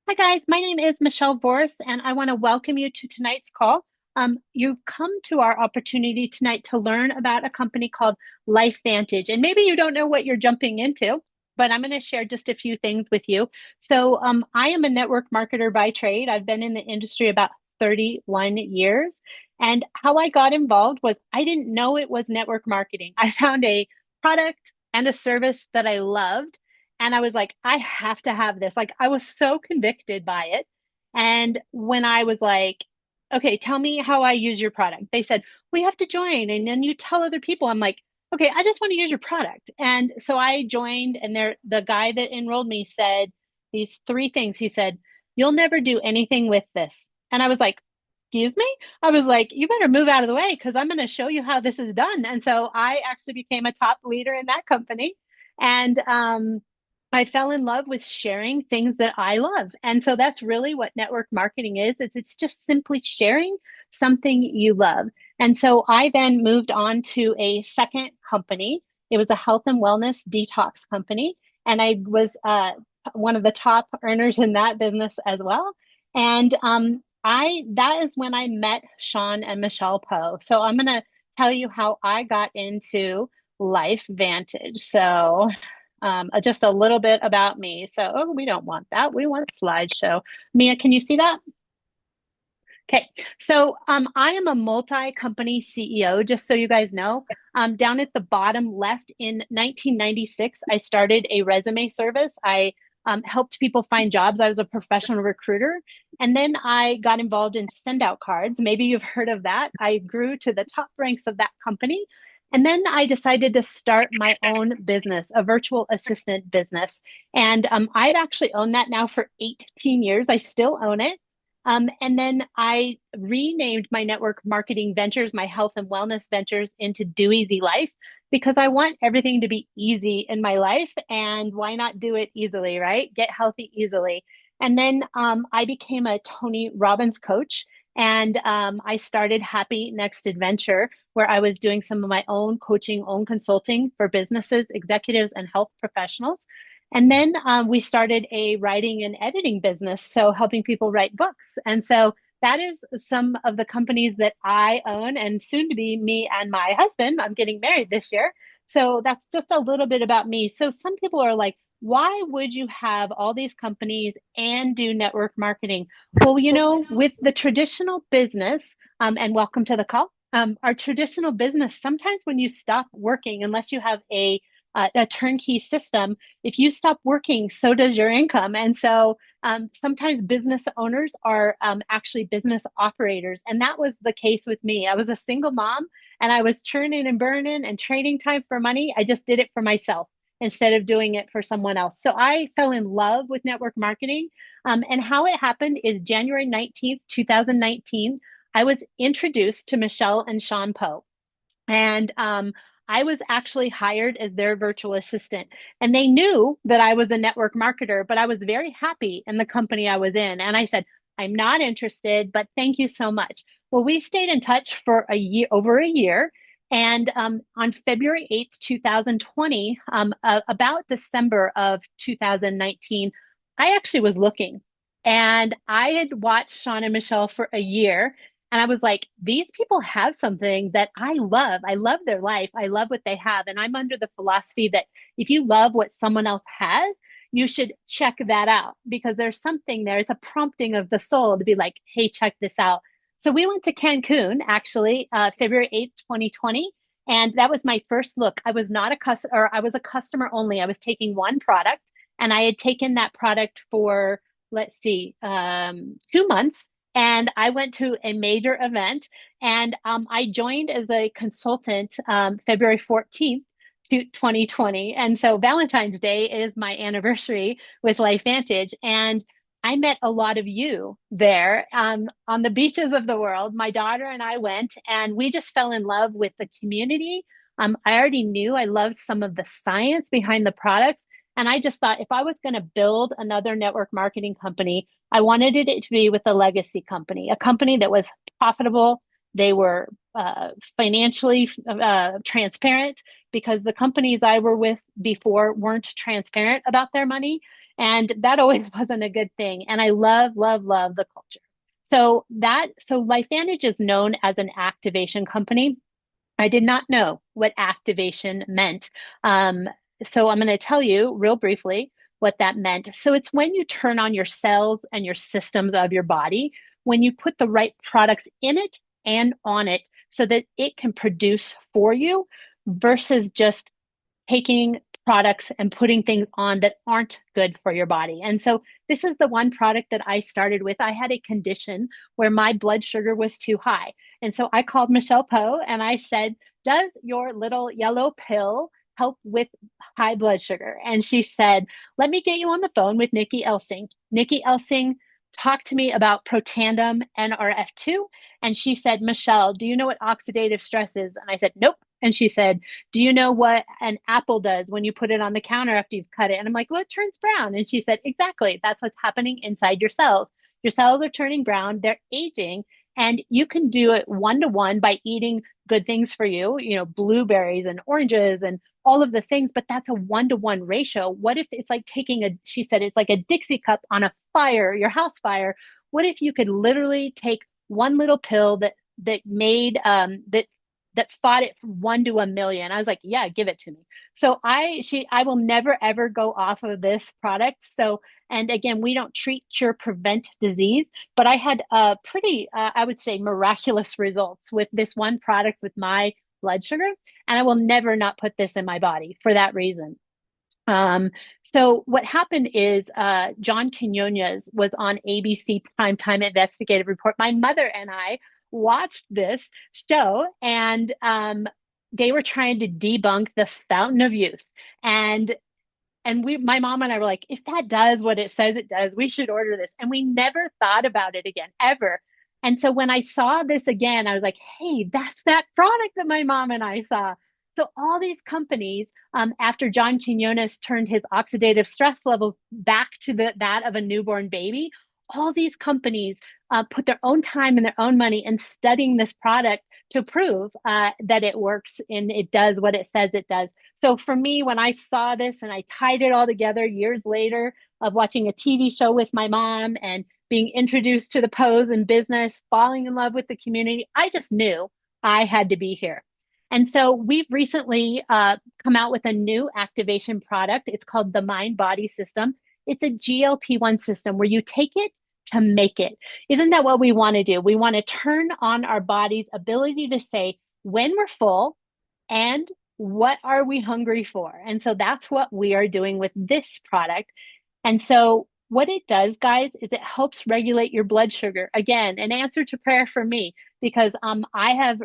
Hi, guys. My name is Michele Voris, and I want to welcome you to tonight's call. You've come to our opportunity tonight to learn about a company called LifeVantage. And maybe you don't know what you're jumping into, but I'm going to share just a few things with you. I am a network marketer by trade. I've been in the industry about 31 years. And how I got involved was I didn't know it was network marketing. I found a product and a service that I loved, and I was like, I have to have this. Like, I was so convicted by it. And when I was like, okay, tell me how I use your product, they said, we have to join. And then you tell other people. I'm like, okay, I just want to use your product. And so I joined, and the guy that enrolled me said these three things. He said, you'll never do anything with this. And I was like, excuse me? I was like, you better move out of the way because I'm going to show you how this is done. And so I actually became a top leader in that company. And I fell in love with sharing things that I love. And so that's really what network marketing is. It's just simply sharing something you love. And so I then moved on to a second company. It was a health and wellness detox company. And I was one of the top earners in that business as well. And that is when I met Sean and Michele Poe. So I'm going to tell you how I got into LifeVantage. Just a little bit about me. So, oh, we don't want that. We want a slideshow. Mia, can you see that? Okay. I am a multi-company CEO, just so you guys know. Down at the bottom left in 1996, I started a resume service. I helped people find jobs. I was a professional recruiter. And then I got involved in send out cards. Maybe you've heard of that. I grew to the top ranks of that company. And then I decided to start my own business, a virtual assistant business. And I've actually owned that now for 18 years. I still own it. And then I renamed my network marketing ventures, my health and wellness ventures, into Do Easy Life because I want everything to be easy in my life. And why not do it easily, right? Get healthy easily. And then I became a Tony Robbins coach, and I started Happy Next Adventure, where I was doing some of my own coaching, own consulting for businesses, executives, and health professionals. And then we started a writing and editing business, so helping people write books. And so that is some of the companies that I own, and soon to be me and my husband. I'm getting married this year. So that's just a little bit about me. So some people are like, why would you have all these companies and do network marketing? Well, with the traditional business, and welcome to the call, our traditional business, sometimes when you stop working, unless you have a turnkey system, if you stop working, so does your income. And so sometimes business owners are actually business operators. And that was the case with me. I was a single mom, and I was churning and burning and trading time for money. I just did it for myself instead of doing it for someone else. So I fell in love with network marketing. And how it happened is January 19th, 2019, I was introduced to Michele and Sean Poe. And I was actually hired as their virtual assistant. And they knew that I was a network marketer, but I was very happy in the company I was in. And I said, I'm not interested, but thank you so much. Well, we stayed in touch for over a year. And on February 8th, 2020, about December of 2019, I actually was looking. And I had watched Sean and Michele for a year, and I was like, these people have something that I love. I love their life. I love what they have. And I'm under the philosophy that if you love what someone else has, you should check that out because there's something there. It's a prompting of the soul to be like, hey, check this out. So we went to Cancun actually, February 8th, 2020. And that was my first look. I was not a customer, or I was a customer only. I was taking one product, and I had taken that product for, let's see, 2 months, and I went to a major event, and I joined as a consultant February 14th to 2020. And so Valentine's Day is my anniversary with LifeVantage. And I met a lot of you there on the beaches of the world. My daughter and I went, and we just fell in love with the community. I already knew I loved some of the science behind the products. And I just thought if I was going to build another network marketing company, I wanted it to be with a legacy company, a company that was profitable. They were financially transparent because the companies I were with before weren't transparent about their money. And that always wasn't a good thing. And I love, love, love the culture. So LifeVantage is known as an activation company. I did not know what activation meant. Um, so I'm going to tell you real briefly what that meant. So it's when you turn on your cells and your systems of your body, when you put the right products in it and on it so that it can produce for you versus just taking products and putting things on that aren't good for your body. And so this is the one product that I started with. I had a condition where my blood sugar was too high. And so I called Michele Poe and I said, "Does your little yellow pill help with high blood sugar?" And she said, "Let me get you on the phone with Nikki Elsing." Nikki Elsing talked to me about Protandim NRF2. And she said, "Michele, do you know what oxidative stress is?" And I said, "Nope." And she said, "Do you know what an apple does when you put it on the counter after you've cut it?" And I'm like, "Well, it turns brown." And she said, "Exactly. That's what's happening inside your cells. Your cells are turning brown, they're aging, and you can do it one to one by eating good things for you, blueberries and oranges and all of the things, but that's a one to one ratio. What if it's like she said, it's like a Dixie cup on a fire, your house fire. What if you could literally take one little pill that made that fought it from 1 to 1 million. I was like, yeah, give it to me. So I will never ever go off of this product. So, and again, we don't treat, cure, prevent disease, but I had pretty, I would say, miraculous results with this one product with my blood sugar, and I will never not put this in my body for that reason. Um, so what happened is John Quinones was on ABC Primetime Investigative Report. My mother and I watched this show, and they were trying to debunk the Fountain of Youth. And my mom and I were like, if that does what it says it does, we should order this. And we never thought about it again, ever. And so when I saw this again, I was like, hey, that's that product that my mom and I saw. So all these companies, after John Quinones turned his oxidative stress levels back to that of a newborn baby, all these companies put their own time and their own money in studying this product to prove that it works and it does what it says it does. So for me, when I saw this and I tied it all together years later of watching a TV show with my mom and being introduced to the pose and business, falling in love with the community, I just knew I had to be here. And so we've recently come out with a new activation product. It's called the Mind Body System. It's a GLP-1 system where you take it to make it. Isn't that what we want to do? We want to turn on our body's ability to say when we're full and what are we hungry for? And so that's what we are doing with this product. And so what it does, guys, is it helps regulate your blood sugar. Again, an answer to prayer for me because I have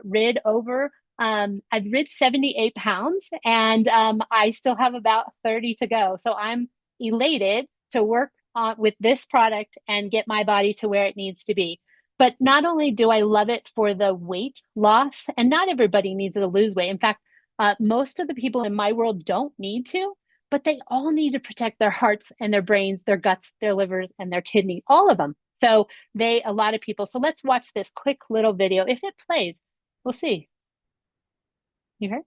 I've rid 78 pounds and I still have about 30 to go. So I'm elated to work with this product and get my body to where it needs to be. But not only do I love it for the weight loss, and not everybody needs to lose weight. In fact, most of the people in my world don't need to, but they all need to protect their hearts and their brains, their guts, their livers, and their kidney, all of them. So a lot of people. So let's watch this quick little video. If it plays, we'll see. You heard?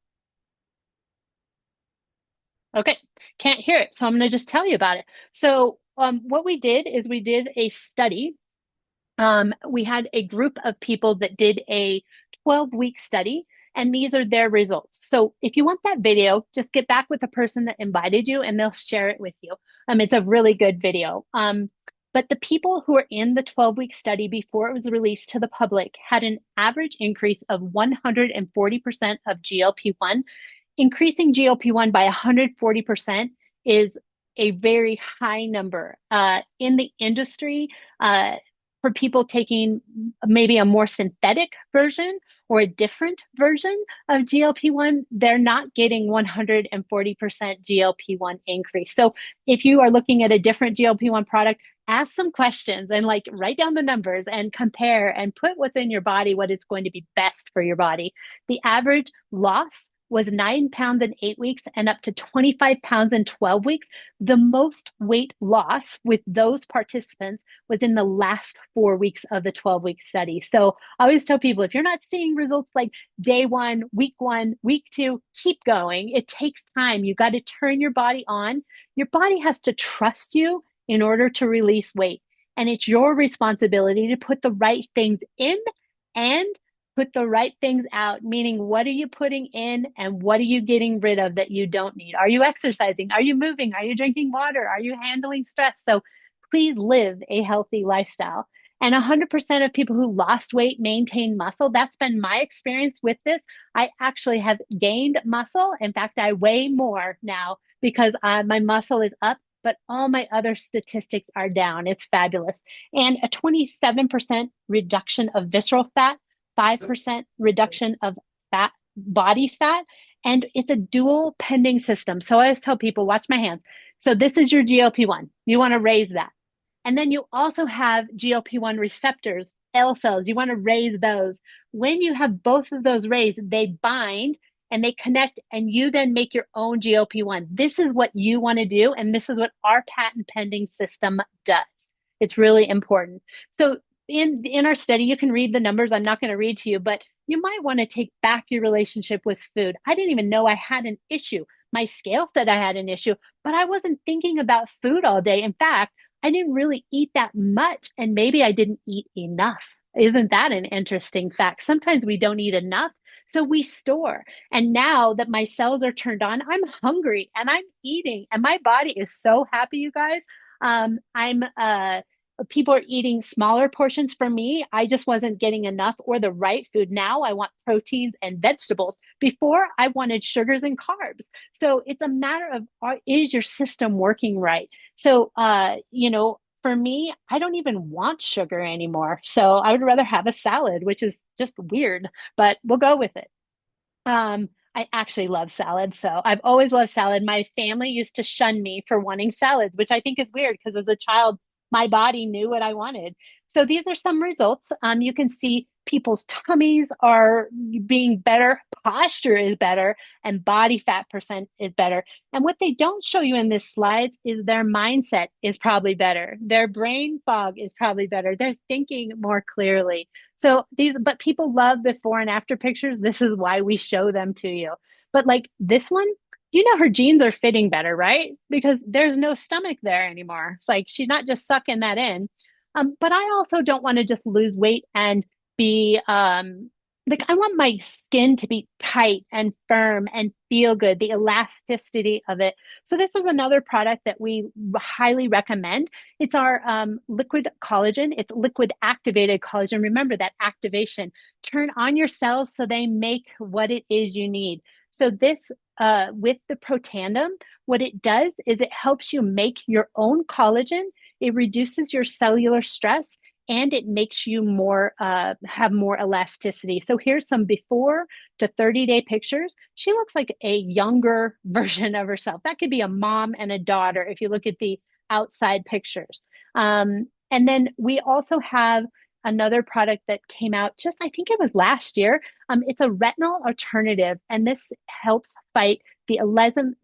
Okay, can't hear it. So I'm going to just tell you about it. So what we did is we did a study. We had a group of people that did a 12-week study, and these are their results. So if you want that video, just get back with the person that invited you, and they'll share it with you. It's a really good video. But the people who were in the 12-week study before it was released to the public had an average increase of 140% of GLP-1. Increasing GLP-1 by 140% is a very high number. In the industry, for people taking maybe a more synthetic version or a different version of GLP-1, they're not getting 140% GLP-1 increase. So if you are looking at a different GLP-1 product, ask some questions and like write down the numbers and compare and put what's in your body, what is going to be best for your body. The average loss was 9 pounds in 8 weeks and up to 25 pounds in 12 weeks. The most weight loss with those participants was in the last 4 weeks of the 12-week study. So I always tell people, if you're not seeing results like day one, week two, keep going. It takes time. You got to turn your body on. Your body has to trust you in order to release weight. And it's your responsibility to put the right things in and put the right things out, meaning what are you putting in and what are you getting rid of that you don't need? Are you exercising? Are you moving? Are you drinking water? Are you handling stress? So please live a healthy lifestyle. And 100% of people who lost weight maintain muscle. That's been my experience with this. I actually have gained muscle. In fact, I weigh more now because my muscle is up, but all my other statistics are down. It's fabulous. And a 27% reduction of visceral fat, 5% reduction of fat, body fat, and it's a dual pending system. So I always tell people, watch my hands. So this is your GLP-1. You want to raise that. And then you also have GLP-1 receptors, L cells. You want to raise those. When you have both of those raised, they bind and they connect, and you then make your own GLP-1. This is what you want to do, and this is what our patent pending system does. It's really important. So in our study, you can read the numbers. I'm not going to read to you, but you might want to take back your relationship with food. I didn't even know I had an issue. My scale said I had an issue, but I wasn't thinking about food all day. In fact, I didn't really eat that much, and maybe I didn't eat enough. Isn't that an interesting fact? Sometimes we don't eat enough, so we store. And now that my cells are turned on, I'm hungry and I'm eating, and my body is so happy, you guys. I'm People are eating smaller portions for me. I just wasn't getting enough or the right food. Now I want proteins and vegetables. Before I wanted sugars and carbs. So it's a matter of is your system working right? So for me, I don't even want sugar anymore. So I would rather have a salad, which is just weird, but we'll go with it. I actually love salad. So I've always loved salad. My family used to shun me for wanting salads, which I think is weird because as a child, my body knew what I wanted. So these are some results. You can see people's tummies are being better, posture is better, and body fat percent is better. And what they don't show you in this slides is their mindset is probably better. Their brain fog is probably better. They're thinking more clearly. So but people love before and after pictures. This is why we show them to you. But like this one, her jeans are fitting better, right? Because there's no stomach there anymore. It's like she's not just sucking that in. But I also don't want to just lose weight and be like I want my skin to be tight and firm and feel good, the elasticity of it. So this is another product that we highly recommend. It's our liquid collagen. It's liquid activated collagen. Remember that activation. Turn on your cells so they make what it is you need. So this with the Protandem, what it does is it helps you make your own collagen. It reduces your cellular stress and it makes you have more elasticity. So here's some before to 30-day pictures. She looks like a younger version of herself. That could be a mom and a daughter if you look at the outside pictures. And then we also have another product that came out just, I think it was last year. It's a retinol alternative, and this helps fight the 11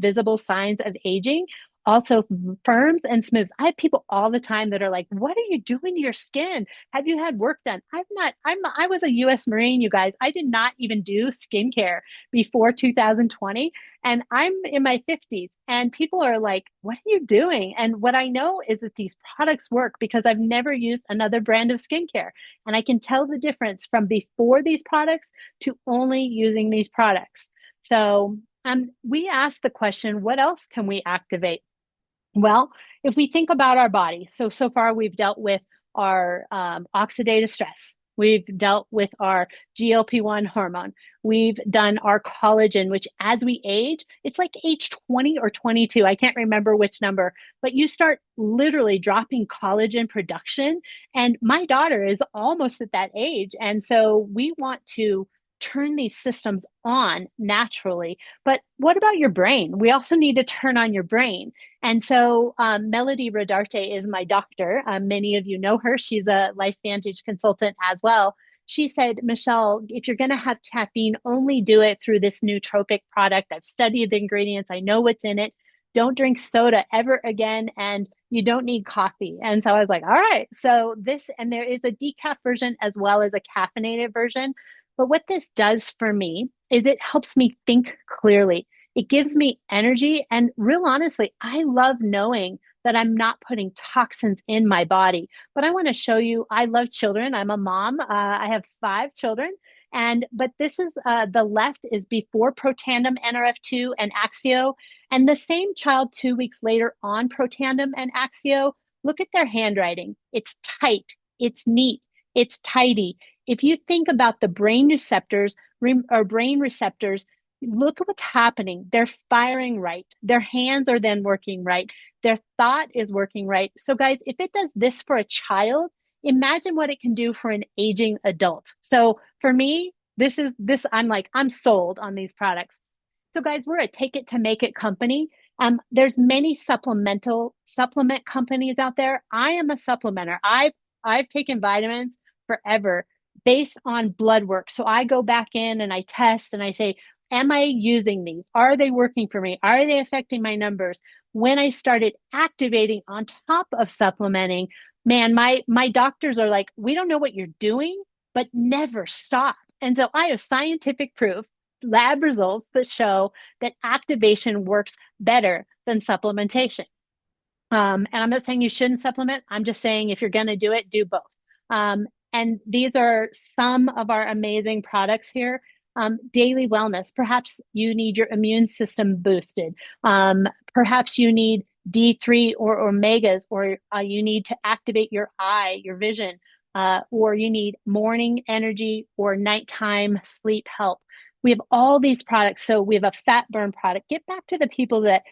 visible signs of aging, also firms and smooths. I have people all the time that are like, what are you doing to your skin? Have you had work done? I was a US Marine, you guys. I did not even do skincare before 2020. And I'm in my 50s and people are like, what are you doing? And what I know is that these products work because I've never used another brand of skincare. And I can tell the difference from before these products to only using these products. So we asked the question, what else can we activate? Well, if we think about our body, so far we've dealt with our oxidative stress. We've dealt with our GLP-1 hormone. We've done our collagen, which as we age, it's like age 20 or 22. I can't remember which number, but you start literally dropping collagen production. And my daughter is almost at that age. And so we want to turn these systems on naturally. But what about your brain? We also need to turn on your brain. And so Melody Rodarte is my doctor. Many of you know her. She's a LifeVantage consultant as well. she said, Michele, if you're going to have caffeine, only do it through this nootropic product. I've studied the ingredients, I know what's in it. Don't drink soda ever again, and you don't need coffee. And so I was like, all right. So this, and there is a decaf version as well as a caffeinated version. But what this does for me is it helps me think clearly. It gives me energy. And real honestly, I love knowing that I'm not putting toxins in my body. But I want to show you, I love children. I'm a mom. I have 5 children. But this is the left is before Protandim, NRF2, and Axio. And the same child 2 weeks later on Protandim and Axio, look at their handwriting. It's tight, it's neat, it's tidy. If you think about the brain receptors, look at what's happening. They're firing right. Their hands are then working right. Their thought is working right. So, guys, if it does this for a child, imagine what it can do for an aging adult. So, for me, I'm like, I'm sold on these products. So, guys, we're a take it to make it company. There's many supplement companies out there. I am a supplementer. I've taken vitamins forever based on blood work. So I go back in and I test and I say, am I using these? Are they working for me? Are they affecting my numbers? When I started activating on top of supplementing, man, my doctors are like, we don't know what you're doing, but never stop. And so I have scientific proof, lab results that show that activation works better than supplementation. And I'm not saying you shouldn't supplement. I'm just saying if you're going to do it, do both. And these are some of our amazing products here. Daily wellness. Perhaps you need your immune system boosted. Perhaps you need D3 or omegas, or you need to activate your eye, your vision, or you need morning energy or nighttime sleep help. We have all these products. So we have a fat burn product. Get back to the people that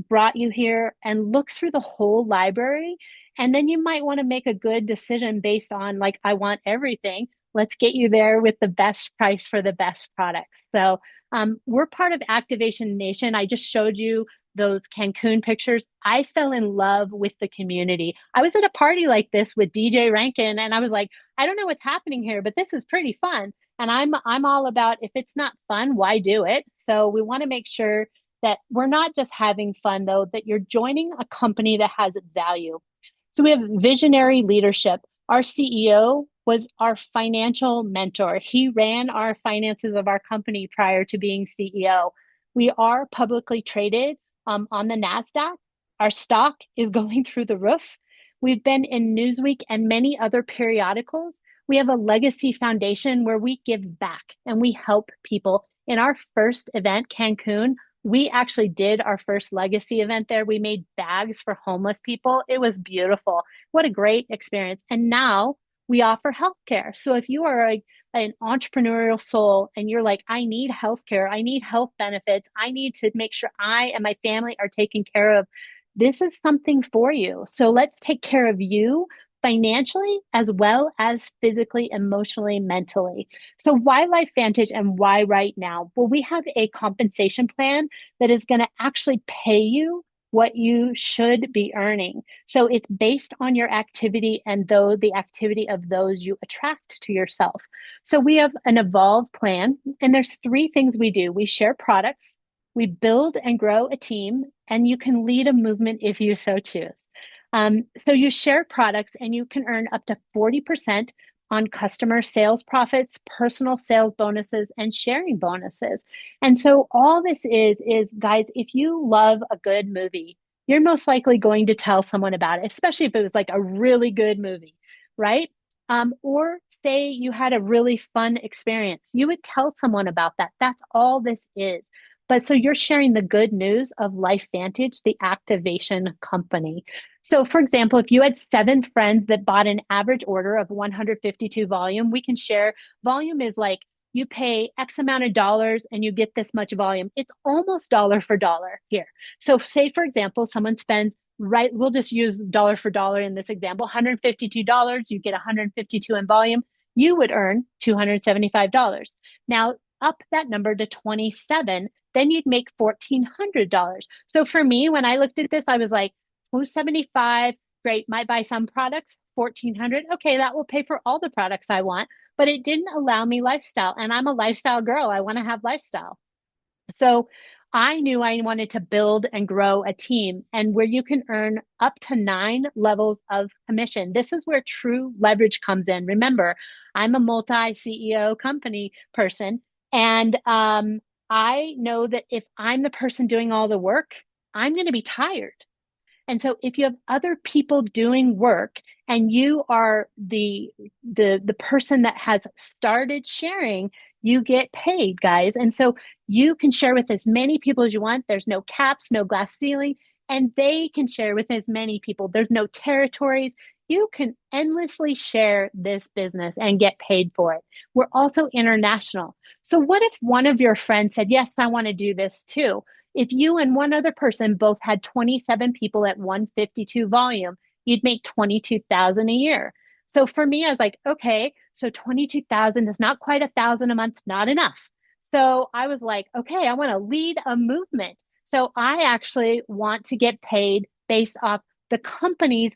brought you here and look through the whole library. And then you might want to make a good decision based on, like, I want everything. Let's get you there with the best price for the best products. So we're part of Activation Nation. I just showed you those Cancun pictures. I fell in love with the community. I was at a party like this with DJ Rankin, and I was like, I don't know what's happening here, but this is pretty fun. And I'm all about, if it's not fun, why do it? So we want to make sure that we're not just having fun, though, that you're joining a company that has value. So we have visionary leadership. Our CEO was our financial mentor. He ran our finances of our company prior to being CEO. We are publicly traded on the NASDAQ. Our stock is going through the roof. We've been in Newsweek and many other periodicals. We have a legacy foundation where we give back and we help people. In our first event, Cancun, we actually did our first legacy event there. We made bags for homeless people. It was beautiful. What a great experience. And now we offer healthcare. So if you are an entrepreneurial soul and you're like, I need healthcare, I need health benefits, I need to make sure I and my family are taken care of, this is something for you. So let's take care of you financially as well as physically, emotionally, mentally. So why LifeVantage and why right now? Well, we have a compensation plan that is going to actually pay you what you should be earning. So it's based on your activity and though the activity of those you attract to yourself. So we have an evolved plan, and there's 3 things we do. We share products, we build and grow a team, and you can lead a movement if you so choose. So you share products and you can earn up to 40% on customer sales profits, personal sales bonuses, and sharing bonuses. And so all this is guys, if you love a good movie, you're most likely going to tell someone about it, especially if it was like a really good movie, right? Or say you had a really fun experience. You would tell someone about that. That's all this is. But so you're sharing the good news of LifeVantage, the activation company. So, for example, if you had 7 friends that bought an average order of 152 volume, we can share. Volume is like you pay X amount of dollars and you get this much volume. It's almost dollar for dollar here. So, say, for example, someone spends, right, we'll just use dollar for dollar in this example, $152, you get 152 in volume, you would earn $275. Now, up that number to 27, then you'd make $1,400. So for me, when I looked at this, I was like, 275, great, might buy some products, 1,400. Okay, that will pay for all the products I want. but it didn't allow me lifestyle. And I'm a lifestyle girl. I want to have lifestyle. So I knew I wanted to build and grow a team and where you can earn up to 9 levels of commission. This is where true leverage comes in. Remember, I'm a multi CEO company person, and I know that if I'm the person doing all the work, I'm going to be tired. And so if you have other people doing work and you are the person that has started sharing, you get paid, guys. And so you can share with as many people as you want. There's no caps, no glass ceiling, and they can share with as many people. There's no territories. You can endlessly share this business and get paid for it. We're also international. So what if one of your friends said, "Yes, I want to do this too"? If you and one other person both had 27 people at 152 volume, you'd make 22,000 a year. So for me, I was like, okay, so 22,000 is not quite 1,000 a month, not enough. So I was like, okay, I want to lead a movement. So I actually want to get paid based off the company's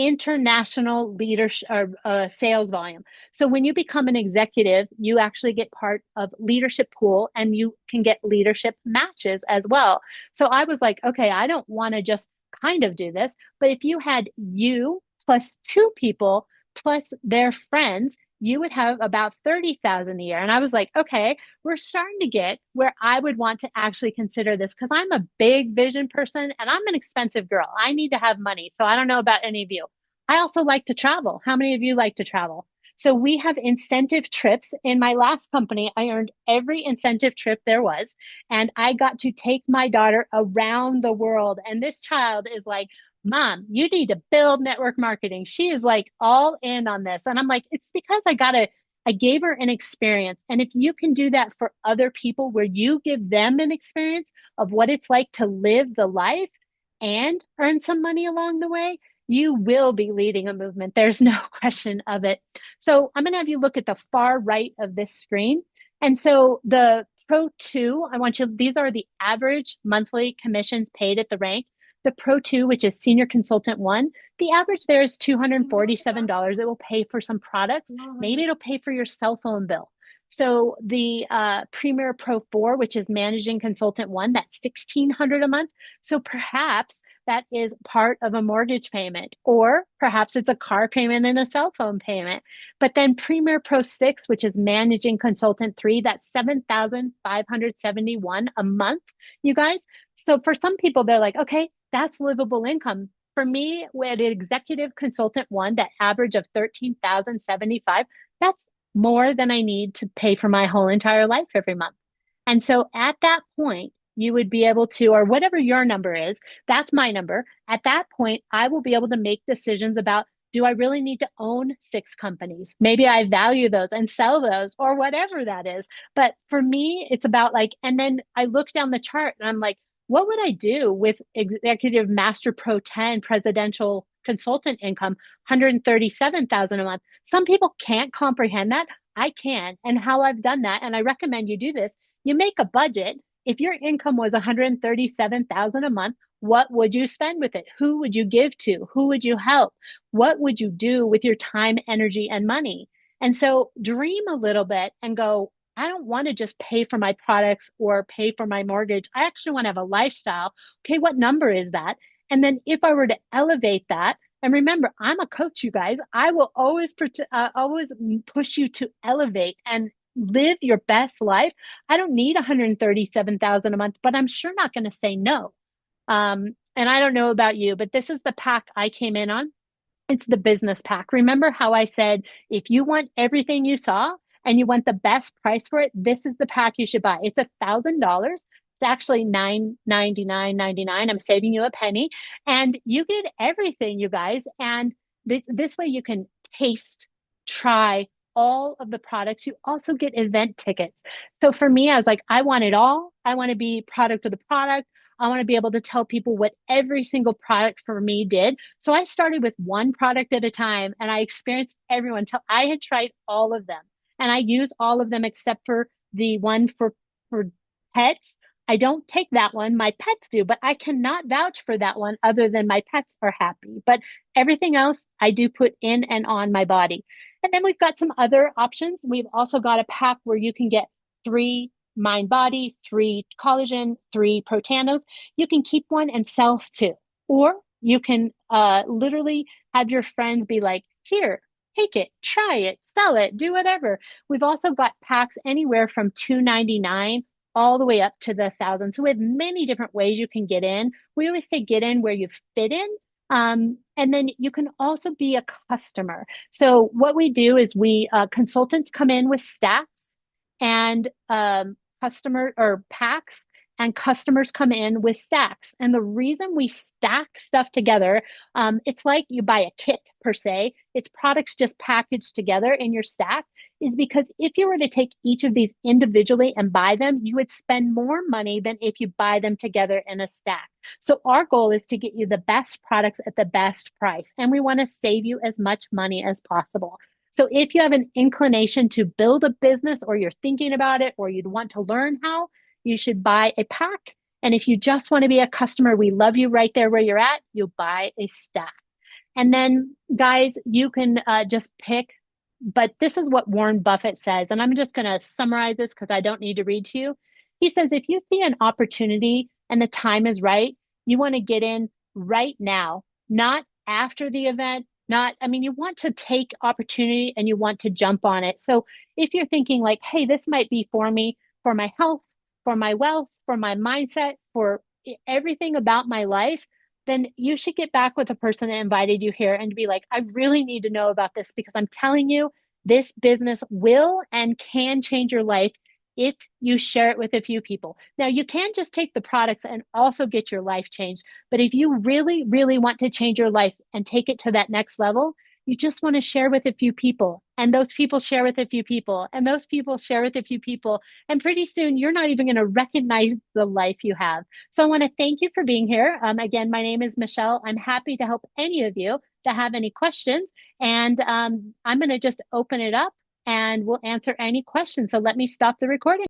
international leadership or sales volume. So when you become an executive, you actually get part of leadership pool and you can get leadership matches as well. So I was like, okay, I don't want to just kind of do this, but if you had you plus 2 people plus their friends, you would have about 30,000 a year. And I was like, okay, we're starting to get where I would want to actually consider this because I'm a big vision person and I'm an expensive girl. I need to have money. So I don't know about any of you. I also like to travel. How many of you like to travel? So we have incentive trips. In my last company, I earned every incentive trip there was, and I got to take my daughter around the world. And this child is like, Mom, you need to build network marketing. She is like all in on this. And I'm like, it's because I gave her an experience. And if you can do that for other people where you give them an experience of what it's like to live the life and earn some money along the way, you will be leading a movement. There's no question of it. So I'm going to have you look at the far right of this screen. And so the Pro 2, these are the average monthly commissions paid at the rank. The Pro 2, which is Senior Consultant 1, the average there is $247. It will pay for some products. Maybe it'll pay for your cell phone bill. So the Premier Pro 4, which is Managing Consultant 1, that's $1,600 a month. So perhaps that is part of a mortgage payment, or perhaps it's a car payment and a cell phone payment. But then Premier Pro 6, which is Managing Consultant 3, that's $7,571 a month, you guys. So for some people, they're like, okay, that's livable income. For me, with Executive Consultant 1, that average of $13,075, that's more than I need to pay for my whole entire life every month. And so at that point, you would be able to, or whatever your number is, that's my number. At that point, I will be able to make decisions about, do I really need to own 6 companies? Maybe I value those and sell those or whatever that is. But for me, it's about like, and then I look down the chart and I'm like, what would I do with Executive Master Pro 10 presidential consultant income, 137,000 a month? Some people can't comprehend that. I can. And how I've done that, and I recommend you do this, you make a budget. If your income was 137,000 a month, what would you spend with it? Who would you give to? Who would you help? What would you do with your time, energy, and money? And so dream a little bit and go, I don't want to just pay for my products or pay for my mortgage. I actually want to have a lifestyle. Okay, what number is that? And then if I were to elevate that, and remember, I'm a coach, you guys. I will always push you to elevate and live your best life. I don't need 137,000 a month, but I'm sure not going to say no. And I don't know about you, but this is the pack I came in on. It's the business pack. Remember how I said, if you want everything you saw and you want the best price for it, this is the pack you should buy. It's $1,000. It's actually $999.99. I'm saving you a penny, and you get everything, you guys. And this way you can taste, try all of the products. You also get event tickets. So for me, I was like, I want it all. I want to be product of the product. I want to be able to tell people what every single product for me did. So I started with one product at a time and I experienced everyone till I had tried all of them. And I use all of them except for the one for pets. I don't take that one. My pets do, but I cannot vouch for that one other than my pets are happy. But everything else I do put in and on my body. And then we've got some other options. We've also got a pack where you can get three mind body, three collagen, three protanos. You can keep one and sell two. Or you can literally have your friends be like, here, take it, try it, sell it, do whatever. We've also got packs anywhere from $2.99 all the way up to the 1,000. So we have many different ways you can get in. We always say get in where you fit in. And then you can also be a customer. So what we do is we consultants come in with stacks and customer or packs, and customers come in with stacks. And the reason we stack stuff together, it's like you buy a kit per se. It's products just packaged together in your stack, is because if you were to take each of these individually and buy them, you would spend more money than if you buy them together in a stack. So our goal is to get you the best products at the best price, and we want to save you as much money as possible. So if you have an inclination to build a business, or you're thinking about it, or you'd want to learn how, you should buy a pack. And if you just want to be a customer, we love you right there where you're at, you buy a stack. And then, guys, you can just pick, but this is what Warren Buffett says. And I'm just going to summarize this because I don't need to read to you. He says, if you see an opportunity and the time is right, you want to get in right now, not after the event. Not, I mean, you want to take opportunity and you want to jump on it. So if you're thinking like, hey, this might be for me, for my health, for my wealth, for my mindset, for everything about my life, then you should get back with the person that invited you here and be like, I really need to know about this because I'm telling you, this business will and can change your life if you share it with a few people. Now, you can just take the products and also get your life changed. But if you really, really want to change your life and take it to that next level, you just want to share with a few people. And those people share with a few people. And those people share with a few people. And pretty soon, you're not even going to recognize the life you have. So I want to thank you for being here. Again, my name is Michele. I'm happy to help any of you that have any questions. And I'm going to just open it up and we'll answer any questions. So let me stop the recording.